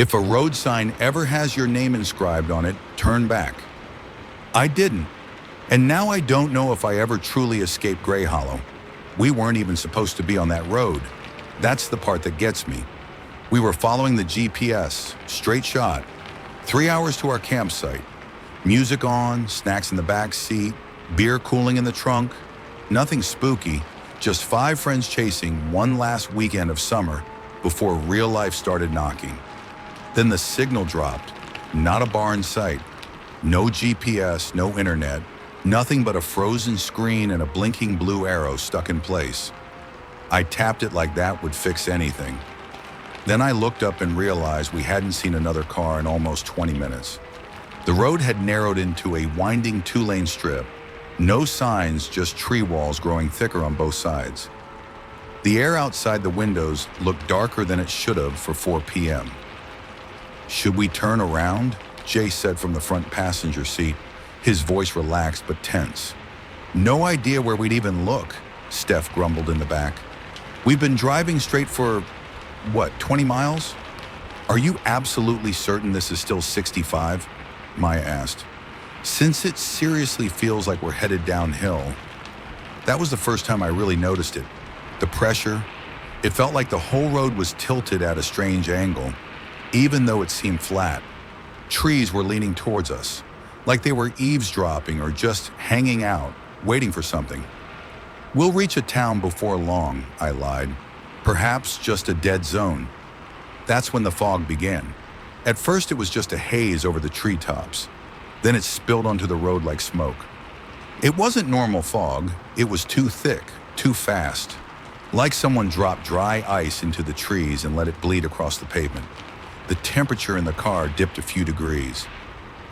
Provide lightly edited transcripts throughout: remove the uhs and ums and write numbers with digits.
If a road sign ever has your name inscribed on it, turn back. I didn't, and now I don't know if I ever truly escaped Greyhollow. We weren't even supposed to be on that road. That's the part that gets me. We were following the GPS, straight shot, 3 hours to our campsite. Music on, snacks in the back seat, beer cooling in the trunk. Nothing spooky, just 5 friends chasing one last weekend of summer before real life started knocking. Then the signal dropped, not a bar in sight. No GPS, no internet, nothing but a frozen screen and a blinking blue arrow stuck in place. I tapped it like that would fix anything. Then I looked up and realized we hadn't seen another car in almost 20 minutes. The road had narrowed into a winding 2-lane strip. No signs, just tree walls growing thicker on both sides. The air outside the windows looked darker than it should have for 4 p.m. "Should we turn around?" Jay said from the front passenger seat, his voice relaxed but tense. "No idea where we'd even look," Steph grumbled in the back. "We've been driving straight for, 20 miles? Are you absolutely certain this is still 65? Maya asked. "Since it seriously feels like we're headed downhill." That was the first time I really noticed it. The pressure. It felt like the whole road was tilted at a strange angle, even though it seemed flat. Trees were leaning towards us, like they were eavesdropping or just hanging out, waiting for something. "We'll reach a town before long," I lied. "Perhaps just a dead zone." That's when the fog began. At first it was just a haze over the treetops. Then it spilled onto the road like smoke. It wasn't normal fog. It was too thick, too fast. Like someone dropped dry ice into the trees and let it bleed across the pavement. The temperature in the car dipped a few degrees.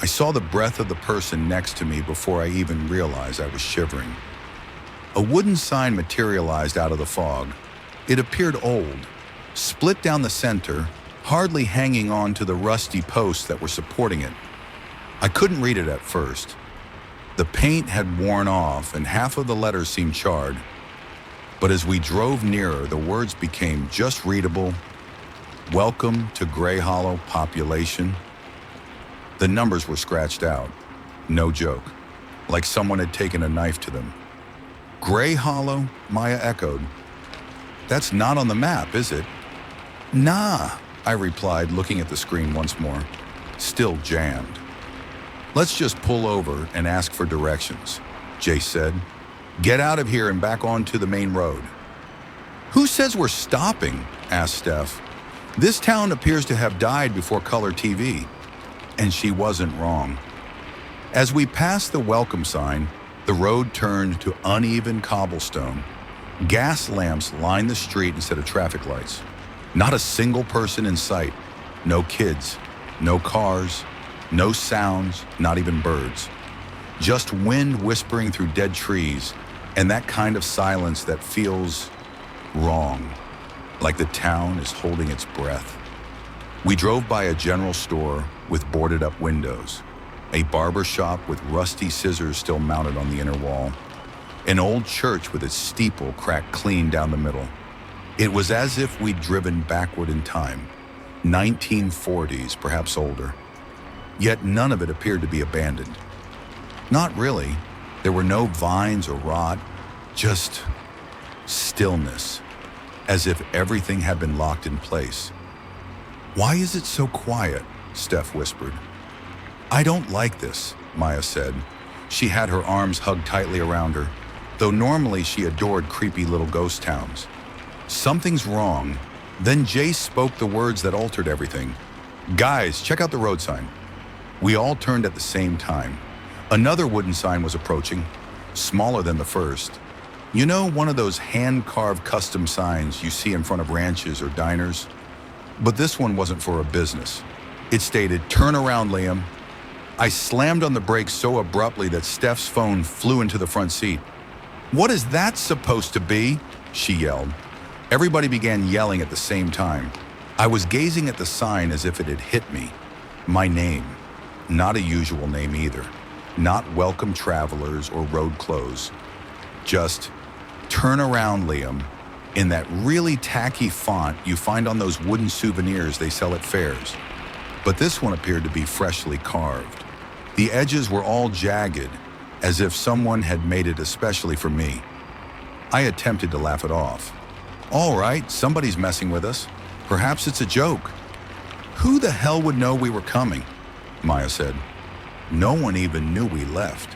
I saw the breath of the person next to me before I even realized I was shivering. A wooden sign materialized out of the fog. It appeared old, split down the center, hardly hanging on to the rusty posts that were supporting it. I couldn't read it at first. The paint had worn off and half of the letters seemed charred. But as we drove nearer, the words became just readable. "Welcome to Greyhollow population." The numbers were scratched out. No joke. Like someone had taken a knife to them. "Greyhollow?" Maya echoed. "That's not on the map, is it?" "Nah," I replied, looking at the screen once more. Still jammed. "Let's just pull over and ask for directions," Jay said. "Get out of here and back onto the main road." "Who says we're stopping?" asked Steph. "This town appears to have died before color TV." And she wasn't wrong. As we passed the welcome sign, the road turned to uneven cobblestone. Gas lamps lined the street instead of traffic lights. Not a single person in sight. No kids, no cars, no sounds, not even birds. Just wind whispering through dead trees, and that kind of silence that feels wrong, like the town is holding its breath. We drove by a general store with boarded up windows, a barber shop with rusty scissors still mounted on the inner wall, an old church with its steeple cracked clean down the middle. It was as if we'd driven backward in time, 1940s, perhaps older. Yet none of it appeared to be abandoned. Not really. There were no vines or rot, just stillness, as if everything had been locked in place. "Why is it so quiet?" Steph whispered. "I don't like this," Maya said. She had her arms hugged tightly around her, though normally she adored creepy little ghost towns. "Something's wrong." Then Jay spoke the words that altered everything. "Guys, check out the road sign." We all turned at the same time. Another wooden sign was approaching, smaller than the first. You know, one of those hand-carved custom signs you see in front of ranches or diners? But this one wasn't for a business. It stated, "Turn around, Liam." I slammed on the brakes so abruptly that Steph's phone flew into the front seat. "What is that supposed to be?" she yelled. Everybody began yelling at the same time. I was gazing at the sign as if it had hit me. My name. Not a usual name either. Not welcome travelers or road closed. Just, "Turn around, Liam," in that really tacky font you find on those wooden souvenirs they sell at fairs. but this one appeared to be freshly carved. The edges were all jagged, as if someone had made it especially for me. I attempted to laugh it off. All right, somebody's messing with us. Perhaps it's a joke. Who the hell would know we were coming? Maya said. No one even knew we left.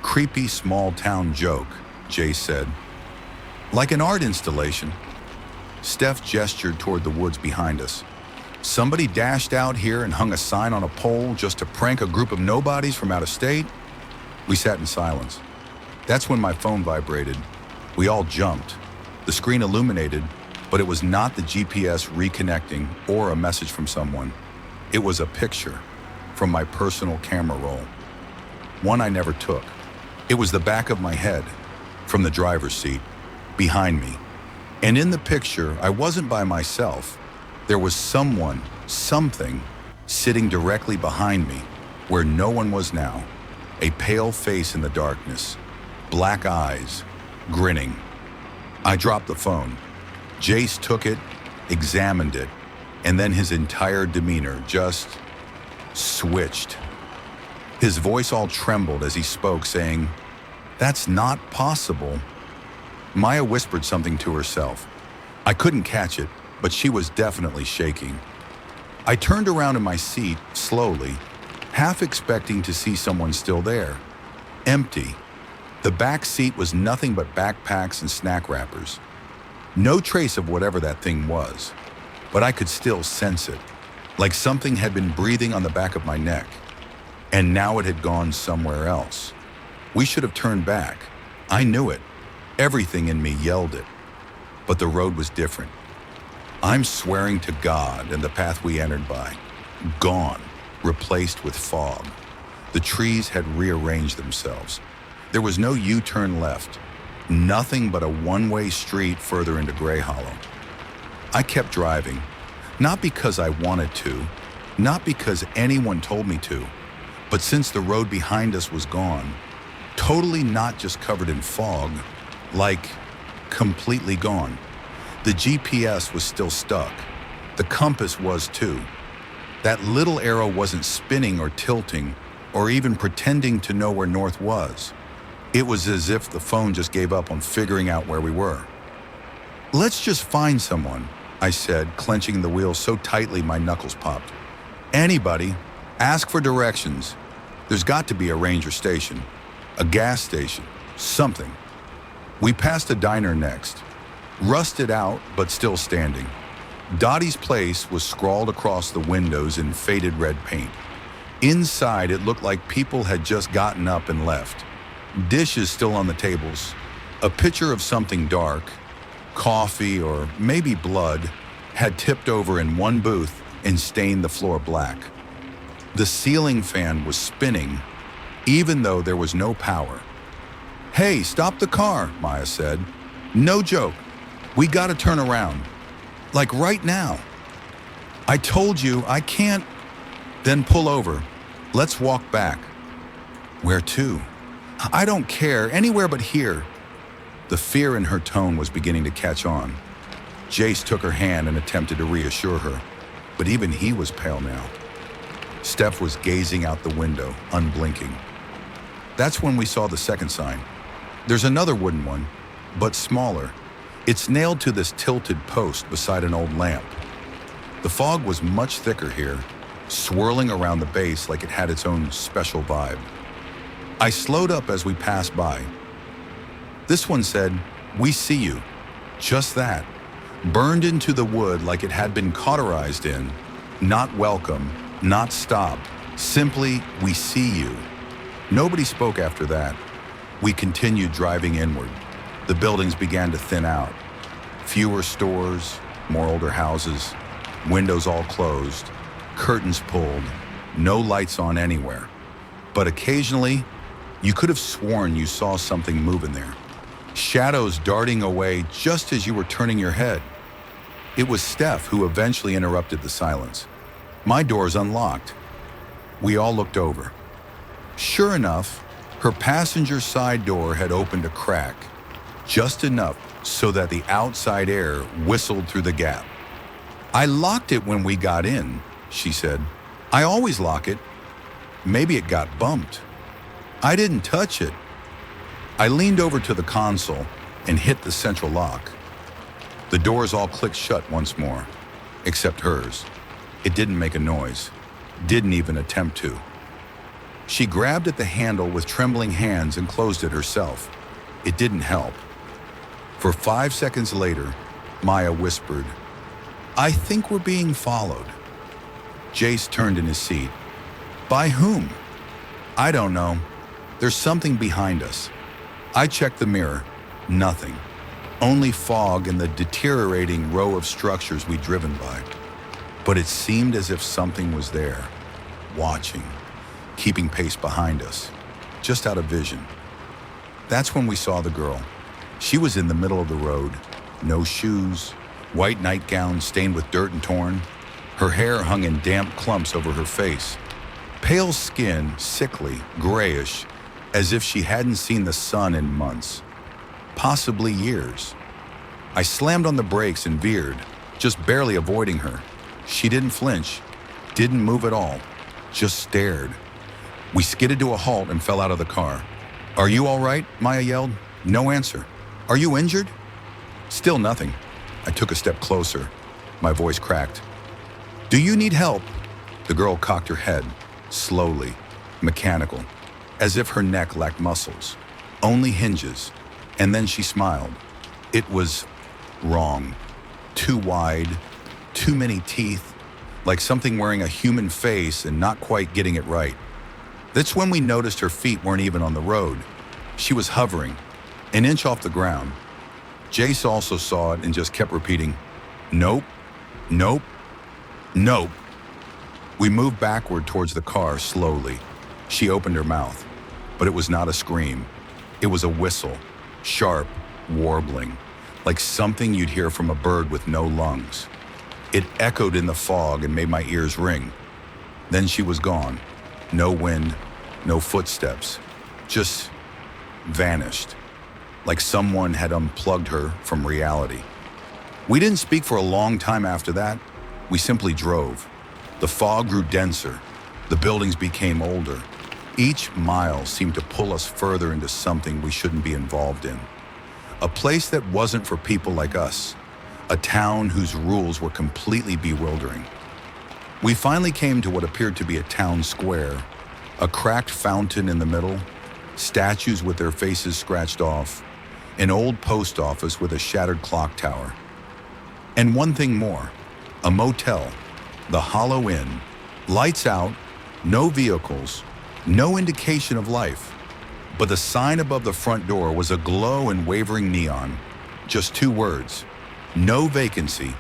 Creepy small town joke, Jay said. Like an art installation. Steph gestured toward the woods behind us. Somebody dashed out here and hung a sign on a pole just to prank a group of nobodies from out of state? We sat in silence. That's when my phone vibrated. We all jumped. The screen illuminated, but it was not the GPS reconnecting or a message from someone. It was a picture from my personal camera roll. One I never took. It was the back of my head, from the driver's seat, behind me. And in the picture, I wasn't by myself. There was someone, something, sitting directly behind me, where no one was now. A pale face in the darkness, black eyes, grinning. I dropped the phone. Jace took it, examined it, and then his entire demeanor just switched. His voice all trembled as he spoke, saying, "That's not possible." Maya whispered something to herself. I couldn't catch it, but she was definitely shaking. I turned around in my seat, slowly, half expecting to see someone still there. Empty. The back seat was nothing but backpacks and snack wrappers. No trace of whatever that thing was, but I could still sense it, like something had been breathing on the back of my neck, and now it had gone somewhere else. We should have turned back. I knew it. Everything in me yelled it. But the road was different. I'm swearing to God and the path we entered by. Gone, replaced with fog. The trees had rearranged themselves. There was no U-turn left. Nothing but a one-way street further into Greyhollow. I kept driving, not because I wanted to, not because anyone told me to, but since the road behind us was gone, totally not just covered in fog, like completely gone. The GPS was still stuck. The compass was too. That little arrow wasn't spinning or tilting or even pretending to know where north was. It was as if the phone just gave up on figuring out where we were. Let's just find someone, I said, clenching the wheel so tightly my knuckles popped. Anybody, ask for directions. There's got to be a ranger station, a gas station, something. We passed a diner next, rusted out but still standing. Dottie's place was scrawled across the windows in faded red paint. Inside, it looked like people had just gotten up and left. Dishes still on the tables, a pitcher of something dark, coffee or maybe blood, had tipped over in one booth and stained the floor black. The ceiling fan was spinning, even though there was no power. "Hey, stop the car," Maya said. "No joke. We gotta turn around. Like right now." "I told you I can't." "Then pull over. Let's walk back." "Where to?" "I don't care. Anywhere but here." The fear in her tone was beginning to catch on. Jace took her hand and attempted to reassure her, but even he was pale now. Steph was gazing out the window, unblinking. That's when we saw the second sign. There's another wooden one, but smaller. It's nailed to this tilted post beside an old lamp. The fog was much thicker here, swirling around the base like it had its own special vibe. I slowed up as we passed by. This one said, "We see you." Just that. Burned into the wood like it had been cauterized in. Not welcome, not stop. Simply, "We see you." Nobody spoke after that. We continued driving inward. The buildings began to thin out. Fewer stores, more older houses, windows all closed, curtains pulled, no lights on anywhere. But occasionally, you could have sworn you saw something moving there. Shadows darting away just as you were turning your head. It was Steph who eventually interrupted the silence. "My door's unlocked." We all looked over. Sure enough, her passenger side door had opened a crack, just enough so that the outside air whistled through the gap. "I locked it when we got in," she said. I always lock it. Maybe it got bumped. I didn't touch it. I leaned over to the console and hit the central lock. The doors all clicked shut once more, except hers. It didn't make a noise, didn't even attempt to. She grabbed at the handle with trembling hands and closed it herself. It didn't help. For 5 seconds later, Maya whispered, I think we're being followed. Jace turned in his seat. By whom? I don't know. There's something behind us. I checked the mirror. Nothing. Only fog and the deteriorating row of structures we'd driven by. But it seemed as if something was there, watching, keeping pace behind us, just out of vision. That's when we saw the girl. She was in the middle of the road, no shoes, white nightgown stained with dirt and torn. Her hair hung in damp clumps over her face. Pale skin, sickly, grayish, as if she hadn't seen the sun in months, possibly years. I slammed on the brakes and veered, just barely avoiding her. She didn't flinch, didn't move at all, just stared. We skidded to a halt and fell out of the car. Are you all right? Maya yelled. No answer. Are you injured? Still nothing. I took a step closer. My voice cracked. Do you need help? The girl cocked her head, slowly, mechanical, as if her neck lacked muscles, only hinges, and then she smiled. It was wrong. Too wide, too many teeth, like something wearing a human face and not quite getting it right. That's when we noticed her feet weren't even on the road. She was hovering, an inch off the ground. Jace also saw it and just kept repeating, nope, nope, nope. We moved backward towards the car slowly. She opened her mouth, but it was not a scream. It was a whistle, sharp, warbling, like something you'd hear from a bird with no lungs. It echoed in the fog and made my ears ring. Then she was gone. No wind, no footsteps, just vanished, like someone had unplugged her from reality. We didn't speak for a long time after that. We simply drove. The fog grew denser. The buildings became older. Each mile seemed to pull us further into something we shouldn't be involved in. A place that wasn't for people like us. A town whose rules were completely bewildering. We finally came to what appeared to be a town square. A cracked fountain in the middle, statues with their faces scratched off, an old post office with a shattered clock tower. And one thing more, a motel, the Hollow Inn, lights out, no vehicles, no indication of life. But the sign above the front door was aglow in wavering neon, just 2 words, no vacancy,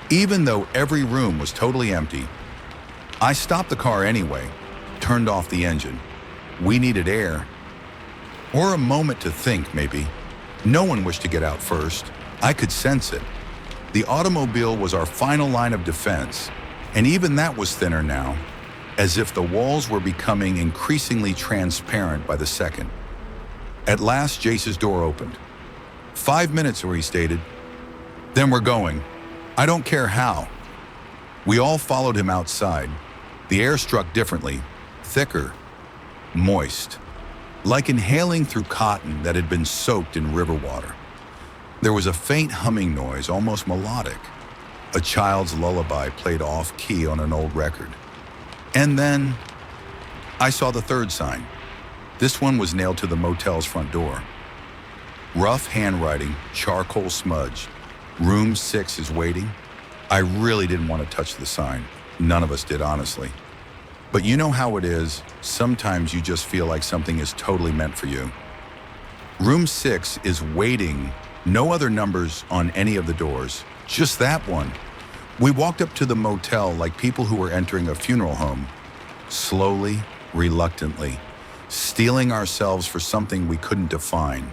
even though every room was totally empty. I stopped the car anyway, turned off the engine. We needed air. Or a moment to think, maybe. No one wished to get out first. I could sense it. The automobile was our final line of defense, and even that was thinner now, as if the walls were becoming increasingly transparent by the second. At last, Jace's door opened. 5 minutes, he stated. Then we're going. I don't care how. We all followed him outside. The air struck differently, thicker, moist, like inhaling through cotton that had been soaked in river water. There was a faint humming noise, almost melodic. A child's lullaby played off-key on an old record. And then I saw the third sign. This one was nailed to the motel's front door. Rough handwriting, charcoal smudge. Room 6 is waiting. I really didn't want to touch the sign. None of us did, honestly. But you know how it is. Sometimes you just feel like something is totally meant for you. Room 6 is waiting. No other numbers on any of the doors. Just that one. We walked up to the motel like people who were entering a funeral home. Slowly, reluctantly, steeling ourselves for something we couldn't define.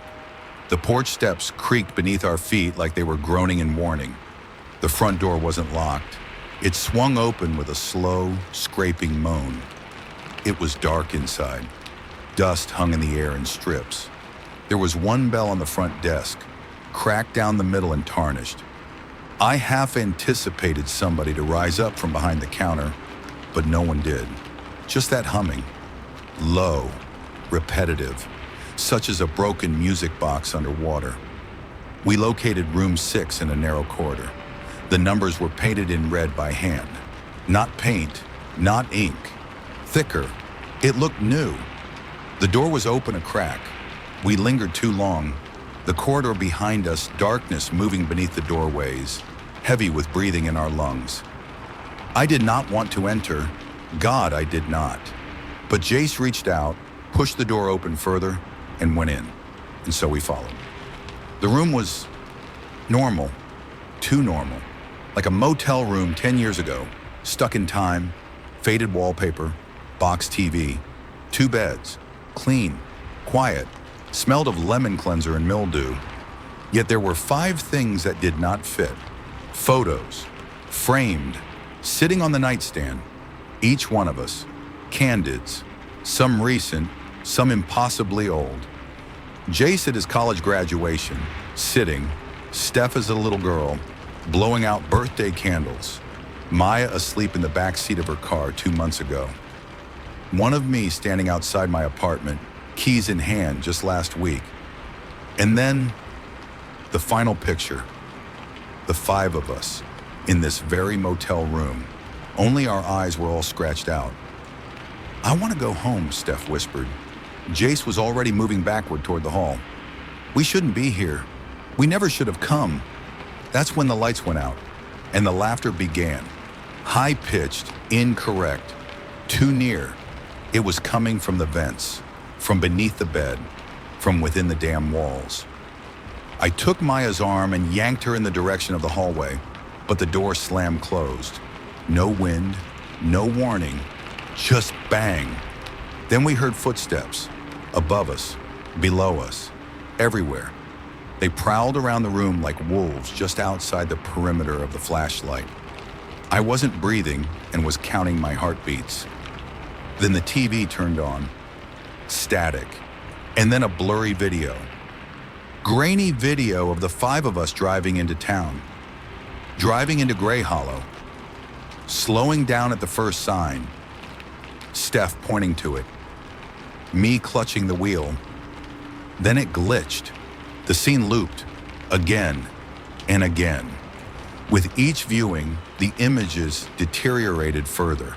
The porch steps creaked beneath our feet like they were groaning in warning. The front door wasn't locked. It swung open with a slow, scraping moan. It was dark inside. Dust hung in the air in strips. There was one bell on the front desk, cracked down the middle and tarnished. I half anticipated somebody to rise up from behind the counter, but no one did. Just that humming. Low, repetitive, such as a broken music box underwater. We located room 6 in a narrow corridor. The numbers were painted in red by hand. Not paint, not ink. Thicker. It looked new. The door was open a crack. We lingered too long. The corridor behind us, darkness moving beneath the doorways, heavy with breathing in our lungs. I did not want to enter. God, I did not. But Jace reached out, pushed the door open further, and went in. And so we followed. The room was normal, too normal. Like a motel room 10 years ago, stuck in time, faded wallpaper, box TV, 2 beds, clean, quiet, smelled of lemon cleanser and mildew. Yet there were 5 things that did not fit. Photos, framed, sitting on the nightstand, each one of us, candids, some recent, some impossibly old. Jace at his college graduation, sitting, Steph as a little girl, blowing out birthday candles, Maya asleep in the back seat of her car 2 months ago. One of me standing outside my apartment, keys in hand just last week. And then, the final picture. The 5 of us, in this very motel room. Only our eyes were all scratched out. "I want to go home," Steph whispered. Jace was already moving backward toward the hall. "We shouldn't be here. We never should have come." That's when the lights went out, and the laughter began. High-pitched, incorrect, too near. It was coming from the vents, from beneath the bed, from within the damn walls. I took Maya's arm and yanked her in the direction of the hallway, but the door slammed closed. No wind, no warning, just bang. Then we heard footsteps, above us, below us, everywhere. They prowled around the room like wolves just outside the perimeter of the flashlight. I wasn't breathing and was counting my heartbeats. Then the TV turned on, static, and then a blurry video. Grainy video of the 5 of us driving into town, driving into Greyhollow, slowing down at the first sign, Steph pointing to it, me clutching the wheel. Then it glitched. The scene looped, again and again. With each viewing, the images deteriorated further,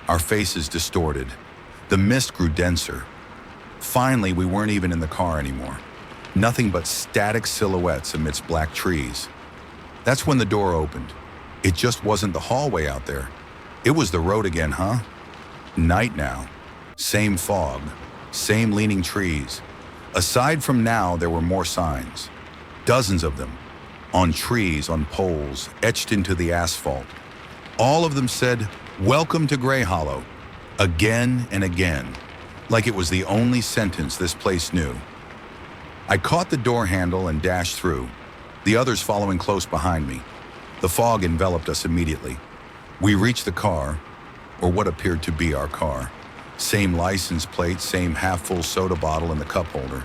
our faces distorted. The mist grew denser. Finally, we weren't even in the car anymore. Nothing but static silhouettes amidst black trees. That's when the door opened. It just wasn't the hallway out there. It was the road again, huh? Night now. Same fog. Same leaning trees. Aside from now, there were more signs. Dozens of them. On trees, on poles, etched into the asphalt. All of them said, "Welcome to Greyhollow." Again and again. Like it was the only sentence this place knew. I caught the door handle and dashed through, the others following close behind me. The fog enveloped us immediately. We reached the car, or what appeared to be our car. Same license plate, same half-full soda bottle in the cup holder.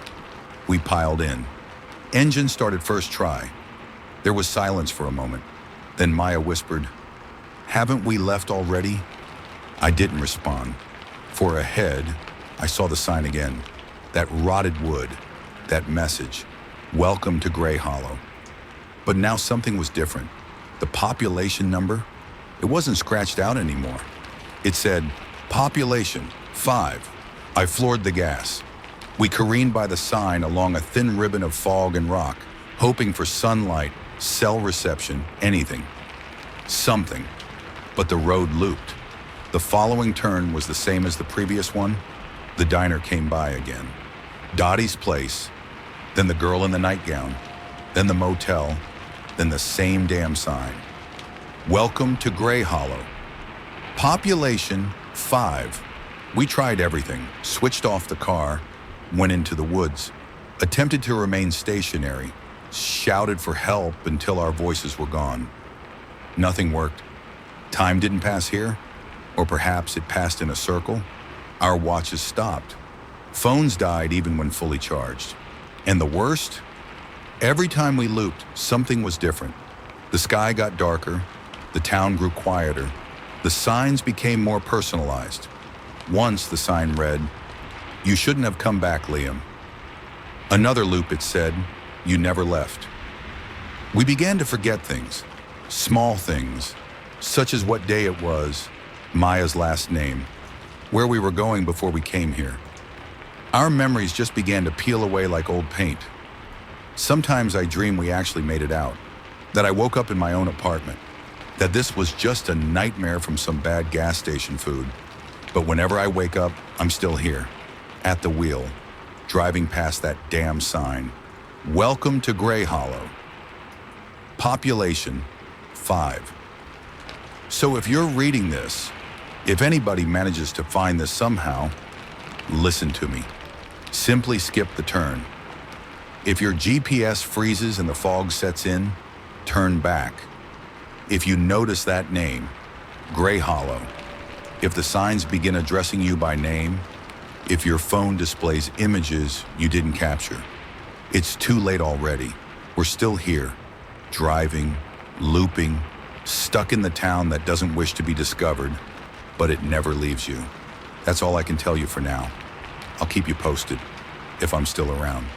We piled in. Engine started first try. There was silence for a moment. Then Maya whispered, "Haven't we left already?" I didn't respond. For ahead, I saw the sign again. That rotted wood, that message, "Welcome to Greyhollow." But now something was different. The population number, it wasn't scratched out anymore. It said, "Population 5. I floored the gas. We careened by the sign along a thin ribbon of fog and rock, hoping for sunlight, cell reception, anything. Something. But the road looped. The following turn was the same as the previous one. The diner came by again. Dottie's place, then the girl in the nightgown, then the motel, then the same damn sign. "Welcome to Greyhollow. Population 5. We tried everything, switched off the car, went into the woods, attempted to remain stationary, shouted for help until our voices were gone. Nothing worked. Time didn't pass here, or perhaps it passed in a circle. Our watches stopped. Phones died even when fully charged. And the worst? Every time we looped, something was different. The sky got darker, the town grew quieter, The signs became more personalized. Once the sign read, "You shouldn't have come back, Liam." Another loop it said, "You never left." We began to forget things, small things, such as what day it was, Maya's last name, where we were going before we came here. Our memories just began to peel away like old paint. Sometimes I dream we actually made it out, that I woke up in my own apartment, that this was just a nightmare from some bad gas station food. But whenever I wake up, I'm still here, at the wheel, driving past that damn sign. Welcome to Greyhollow. Population 5. So if you're reading this, if anybody manages to find this somehow, listen to me. Simply skip the turn. If your GPS freezes and the fog sets in, turn back. If you notice that name, Greyhollow, if the signs begin addressing you by name, if your phone displays images you didn't capture, it's too late already. We're still here, driving, looping, stuck in the town that doesn't wish to be discovered, but it never leaves you. That's all I can tell you for now. I'll keep you posted, if I'm still around.